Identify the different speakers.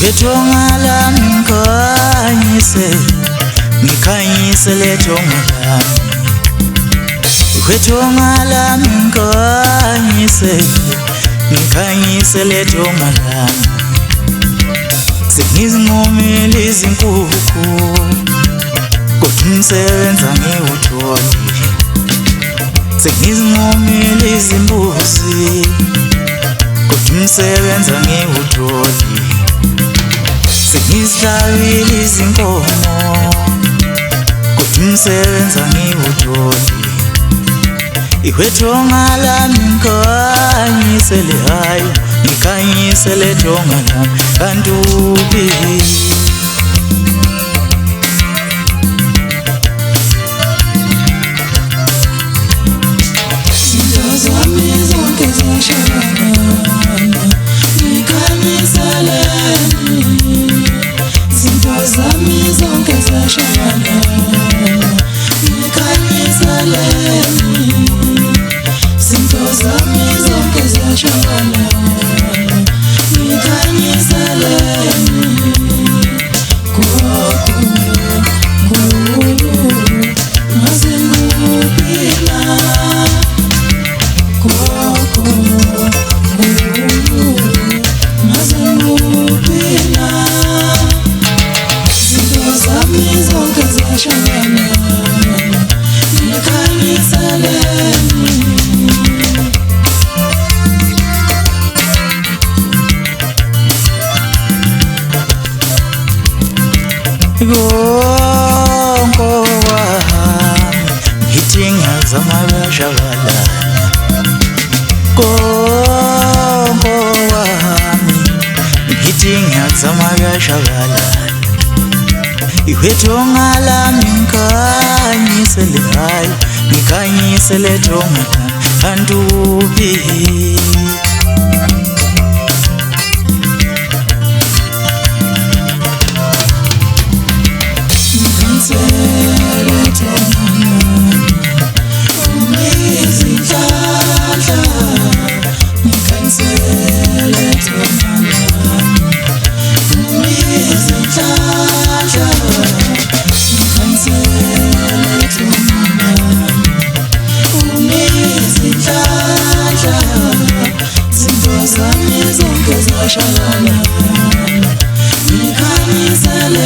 Speaker 1: Iwetonga lami ngikhanyise letonga lami. Iwetonga lami ngikhanyise letonga lami. Sengizincomile izinkukhu kodwa umsebenzi angiwutholi. Sengizincomile izimbuzi kodwa umsebenzi angiwutholi. Sengizihlabile izinkomo kodwa umsebenzi angiwutholi. Iwetonga lami ngikhanyise letonga lami kanti uphi? Konko wami ngithi ngiyazama kuyashabalala. Konko wami ngithi ngiyazama kuyashabalala. Iwetonga lami ngikhanyise letonga lami kanti uphi?
Speaker 2: Nikhanyisele